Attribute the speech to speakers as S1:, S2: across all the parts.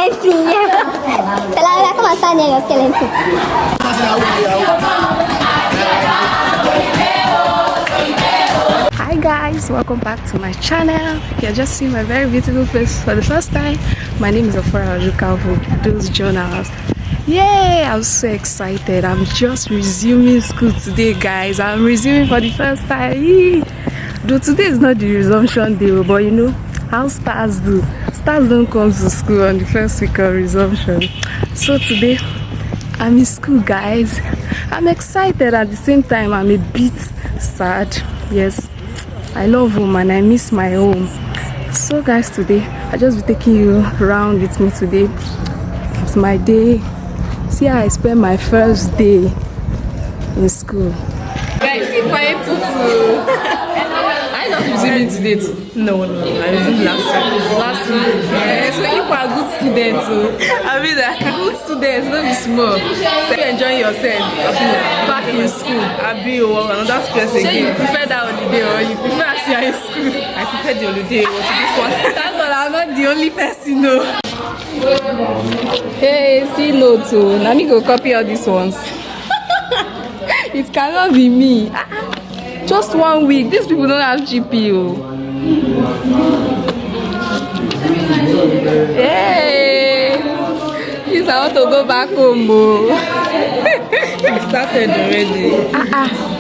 S1: skeleton, yeah. Tell come and stand near your skeleton.
S2: Hi guys, welcome back to my channel. If you're just seeing my very beautiful face for the first time, my name is Ofora Ojukavu, those journals. Yay! I'm so excited. I'm just resuming school today, guys. I'm resuming for the first time. Though today is not the resumption day, but you know how stars do. Stars don't come to school on the first week of resumption. So today, I'm in school, guys. I'm excited at the same time. I'm a bit sad. Yes, I love home and I miss my home. So guys, today I just be taking you around with me today. It's my day. See how I spent my first day in school.
S3: Guys, if I I not resuming today too. No, I resumed last week. So if I'm a good student too, I mean that good students, don't be small. So you enjoying yourself back in school. I'll be another stress again. So you prefer that holiday or you prefer as you're in school? I prefer the holiday to this one. Thank God I'm not the only person though. Hey, see no too. Let me go copy all these ones. It cannot be me. Just 1 week. These people don't have GPO. Hey! Please, I want to go back home. It started already.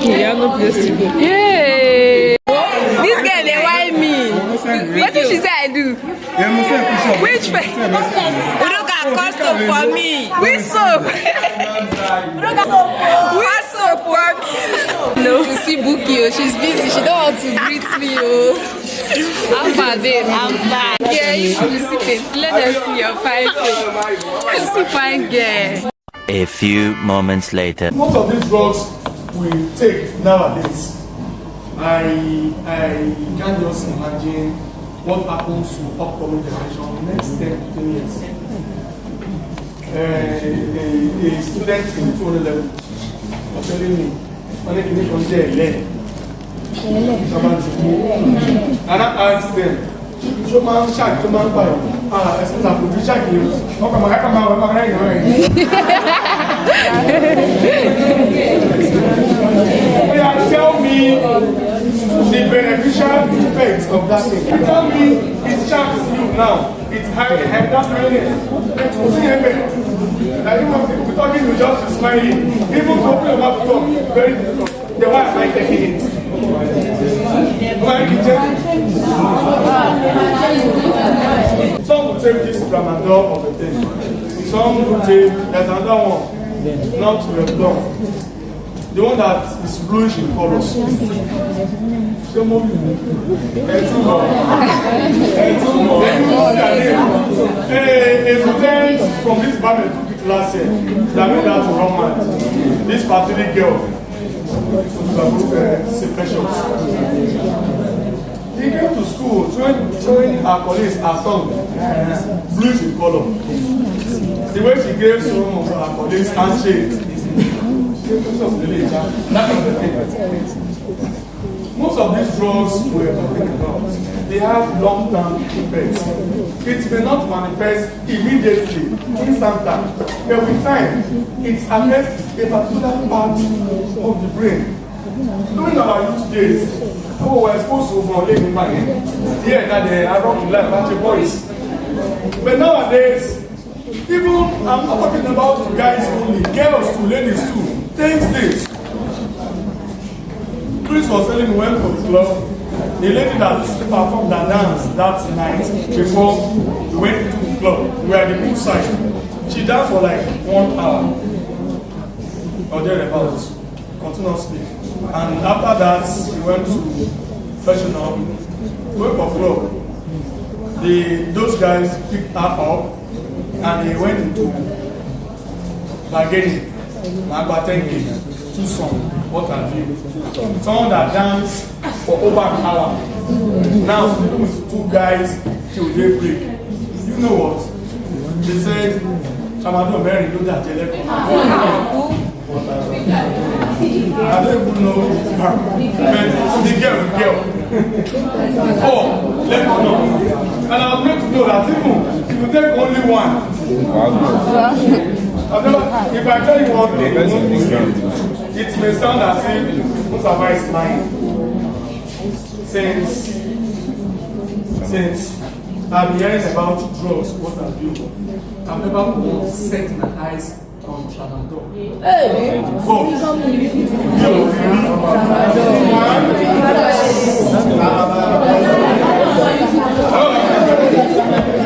S3: You have no place to go. Yay! This girl, they whine me. What did she say I do? Which face? You don't got custom for me. Which soap? Which soap for me? No, you see Buki, she's busy. She don't want to greet me. I'm bad. I'm bad. Yeah, you should see it. Let them see your fine face. You see fine girl.
S4: A few moments later.
S5: Most of these drugs we take nowadays, I can't just imagine what happens to upcoming generation next 10 to 15 years. A student in 200 level was telling me, when they come there, and I asked them, show man shark, show man fire. Excuse me, I'm going shark you. Tell me the beneficial effects of that thing. Tell me it sharks you now. It's highly that's we're talking to just smiling. Even talking about the talk, very difficult. Then why am I taking it? Some will take this Ramadan of a thing. Some will take there's another one, not Ramadan. The one that is bluish in color. A student from this Bible took it last year that made that to run mad. This particular girl, he came to school showing her colleagues her tongue bluish in color. The way she gave some of her colleagues handshake. Most of these drugs we're talking about, they have long-term effects. It may not manifest immediately, instant, but with time, it affects a particular part of the brain. During our youth days, we were supposed to violate in my here that they are wrong in life, bunch of boys. But nowadays, even I'm not talking about guys only, girls too, ladies too. Things this. Chris was telling me when to the club, the lady that performed the dance that night before we went to the club, we were at the poolside. She danced for like 1 hour or thereabouts, continuously. And after that, we went to fashion up, went for club. Those guys picked her up and they went into bargaining. About 10K, 2 songs, what have you? Someone that danced for over an hour. Now, with 2 guys till daybreak. You know what? They said, Chamado Mary, do that. I don't even know her. But the girl. 4, let me know. And I was meant to know that even if you take only one, if I tell you one thing, it may sound as if Mustafa is lying. Since I've been hearing about drugs, what have you, I've never once set my eyes on tramadol. Hey!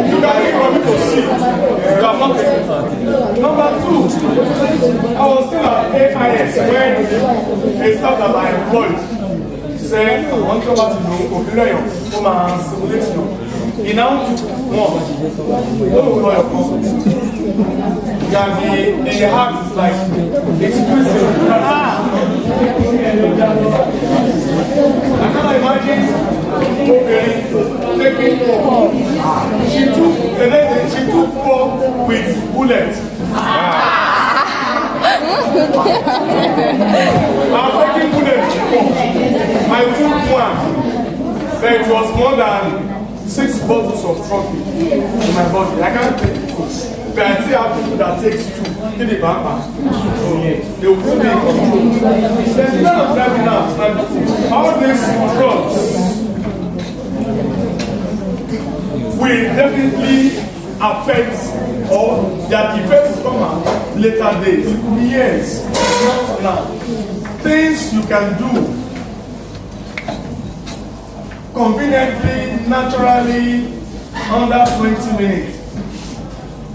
S5: You can take from me to see. You have not taken. Number two, I was still at AIS when a staff that I employed said, I want to know opinion from a simulation. He now took one. The heart is like exclusive. I can't imagine taking four. She took four with bullets. I'm taking bullets before. I took one. But it was more than 6 bottles of trophy in my body. I can't take it. But I see how people that takes 2 in the backpack. They will still be in control. There's none of them enough. All these drugs will definitely affect, or their effects will come out later days. It could be years, not now. Things you can do conveniently, naturally, under 20 minutes.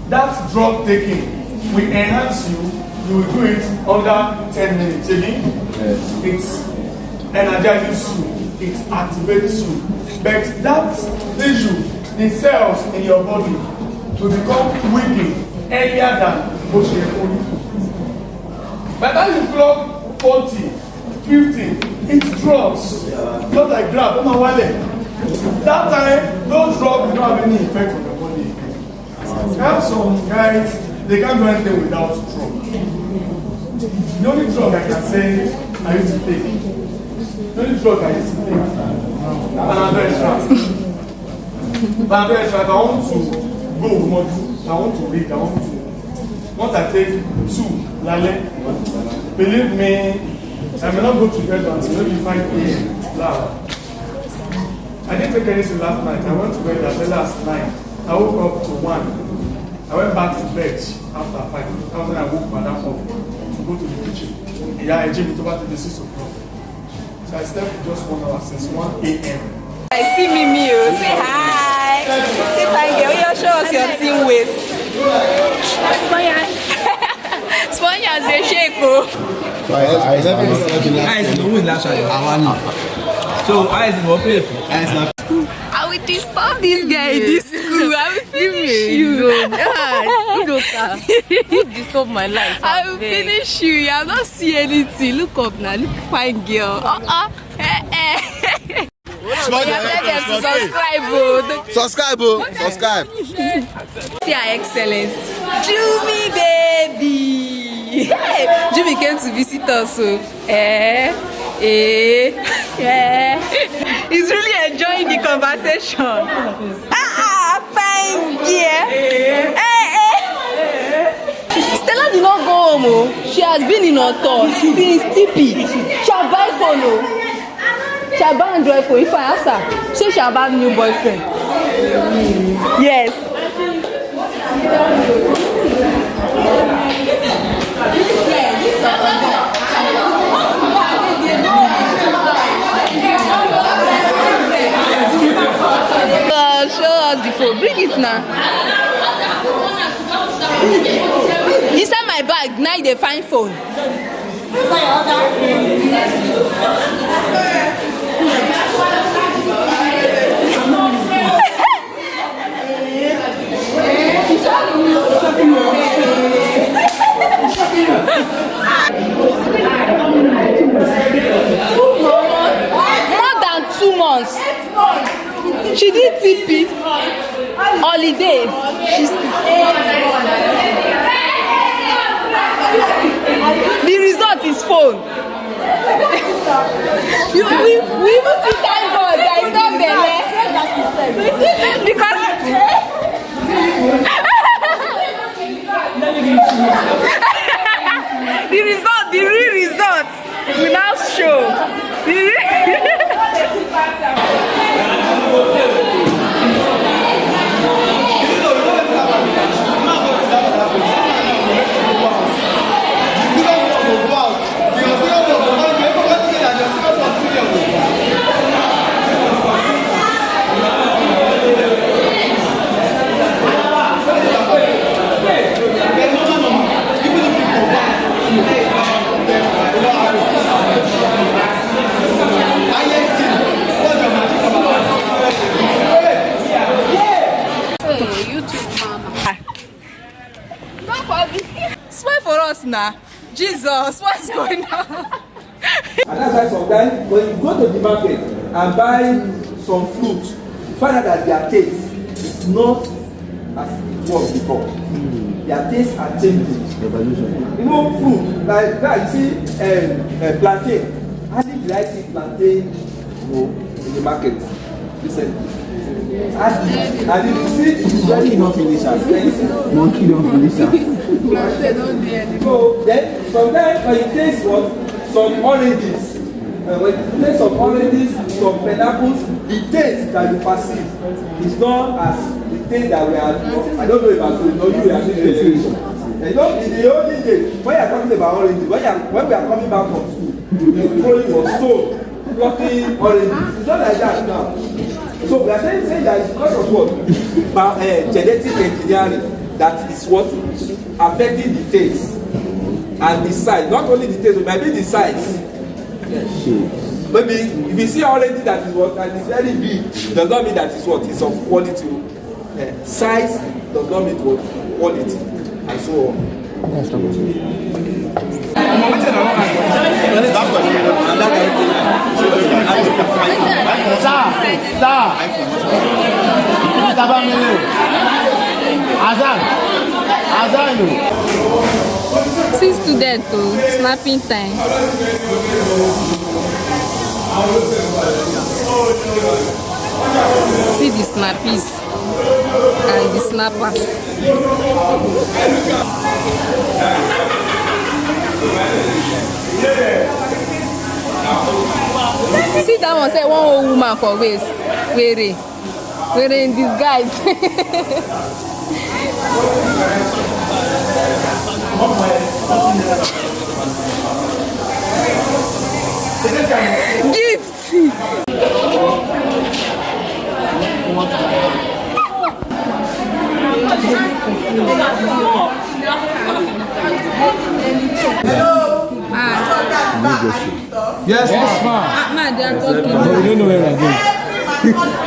S5: That drug taking will enhance you. You will do it under 10 minutes. It energizes you. It activates you. But that tissue, the cells in your body, will become weakened earlier than Oshiepo. By the time you clock 40, 50, it drops. Not like grab, on my wallet. That time, those drugs will not have any effect on your body. I have some guys, they can't do anything without drug. The only drug I can say I used to take. The only drug I used to take. Another extract. Another extract, I want to go more. I want to read. Once I take 2, lale, believe me, I may not go to bed until maybe 5 a.m. I didn't take anything last night. I went to bed last night. I woke up to 1. I went back to bed after 5. Then I woke Madam up to go to the kitchen. Yeah, I gym it over to the 6 o'clock. So I slept just 1 hour since 1 a.m.
S3: I see Mimi, say hi. Say thank you. Show us your team waist. Spaniard, they shake.
S6: Eyes no win last one. So eyes more playful. Eyes not.
S3: I will disturb this guy in this school. I will finish you. You disturb my life. I will finish you. You have not seen anything. Look up now. Look fine girl.
S6: Subscribe.
S3: See our excellence. Jumi baby. Hey, Jumi came to visit us. So. He's really enjoying the conversation. Fine girl. Stella did not go home. She has been in her thoughts since TP. She has buy phone. She has buy Android phone. If I ask her, she has buy new boyfriend. Yes. Show us the phone. Bring it now. Inside my bag, now they find phone. More than 2 months. She did TP holiday. The result is phone. we even see thank God that is not there. Because The real result will now show. Smile for us now. Jesus, what's going on?
S6: And that's why sometimes when you go to the market and buy some fruit, you find out that their taste is not as it was before. Their tastes are changing. Even fruit, like that, you see plantain. How did I see plantain in the market? Listen. And you see, it's very not finish as monkey don't finish as. So then sometimes when you taste what some oranges, when you taste some oranges, some pineapples, the taste that you perceive is not as the taste that we are. I don't know if I'm saying, no, you are saying the you know, in the olden days, when you are talking about oranges, when we are coming back from school, the going was so plucking oranges. It's not like that now. So we are saying that it's because of what? Genetic engineering that is what affecting the taste and the size. Not only the taste, it might be the size. Maybe if you see orange that is what and it's very big, does not mean that it's what? It's of quality. Size does not mean what? Quality and so on.
S3: See student to snapping time. See the snappies and the snappers. See that one say one old woman for waist. We're in disguise. Gifts.
S7: Hello.
S6: Yes, ma'am.
S3: Man, they are talking.
S6: We don't know where we're going.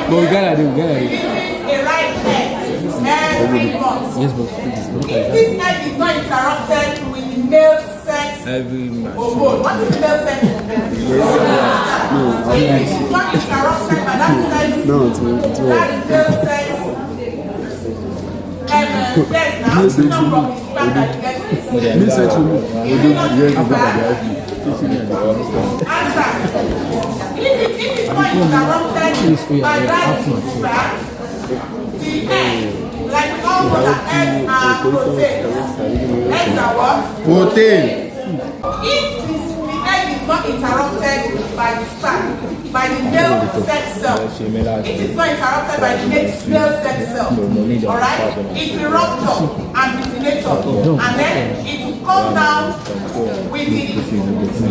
S6: But we gotta do.
S7: This is a right head every month.
S6: Yes, but
S7: If this head is not interrupted with the male sex hormone, what is male sex hormone? If it is not interrupted by that sex, that is male sex. Yes, now, it's not from the fact that you get this. If it not interrupted, answer. If it is not interrupted by that sperm, the egg, like all the eggs are protein. Eggs are what?
S6: protein.
S7: If the egg is not interrupted by the sperm, by the male sex cell, if it's not interrupted by the male sex cell, alright, it will rupture and detonate, and then it will come down with the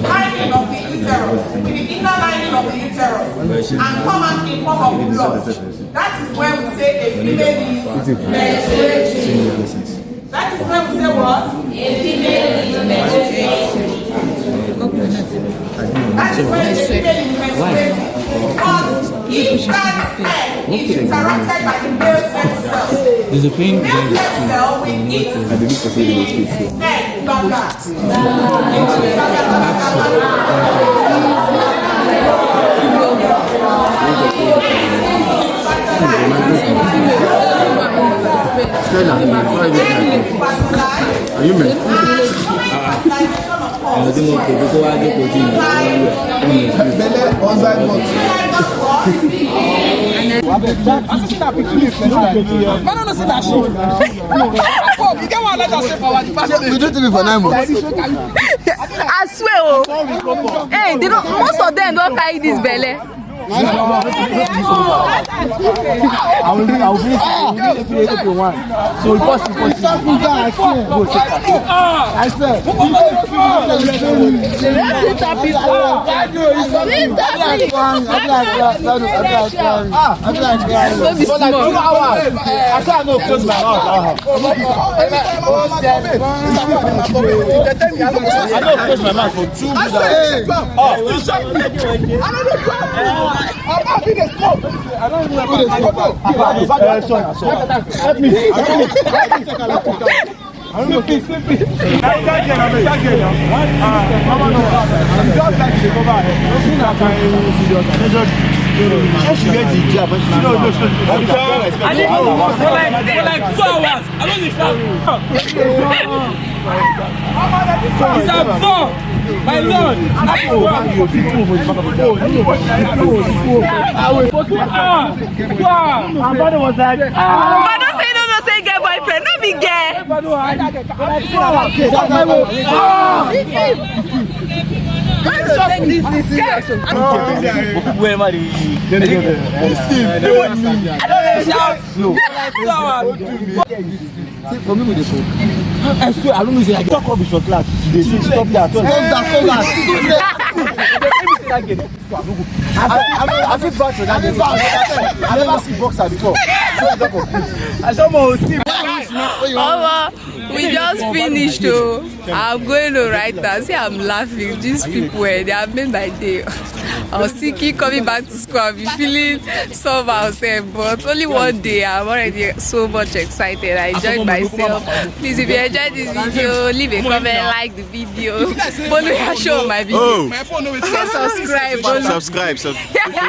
S7: lining of the uterus, with the inner lining of the uterus, and come out in form of blood. That is when we say a female is menstruating. That is when we say what? A female is menstruating. That is when a female is menstruating. But if that egg is interrupted by the male sex cell,
S6: There's a pain.
S7: the male sex cell will eat the egg longer.
S6: Are you meant?
S7: And
S8: You do to me for 9 months.
S3: I swear, oh. Hey, they don't. Most of them don't carry this belly.
S8: I will finish if you want. So we pause. I swear. I can't no close my mouth. I don't close my mouth for 2 minutes. I'm not being a smoke. I don't even know. Help me. Flip it. I'm just like to go back. She gets the job, but she knows. I need for like 2 hours. I don't need it's a phone. My Lord, my brother was like,
S3: Father say no, say get boyfriend, no be gay.
S8: for me with the phone. I swear, I don't know if I talk up with your class. They say stop that. Stop that. I feel bad for that. I never see boxer before. I saw more see.
S3: We just finished though. I'm going to write that. See, I'm laughing. These people, they have made my day. I was thinking coming back to school, I'll be feeling somehow, but only one day. I'm already so much excited. I enjoyed myself. Please, if you enjoyed this video, leave a comment, like the video, follow and show my video. Subscribe.
S8: Subscribe. To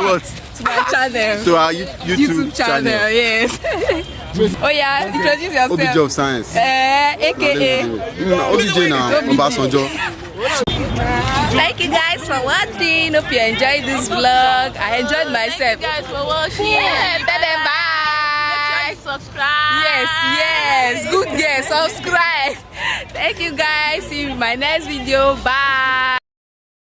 S8: what?
S3: To my channel.
S8: To our YouTube
S3: channel. Yes. Oh yeah, introduce yourself.
S8: OBJ of Science.
S3: AKA.
S8: OBJ now. Obasanjo.
S3: Thank you guys for watching. Hope you enjoyed this vlog. I enjoyed myself.
S9: Thank you guys for watching.
S3: Yeah, bye.
S9: Subscribe.
S3: Yes. Good. Yes, subscribe. Thank you guys. See you in my next video. Bye.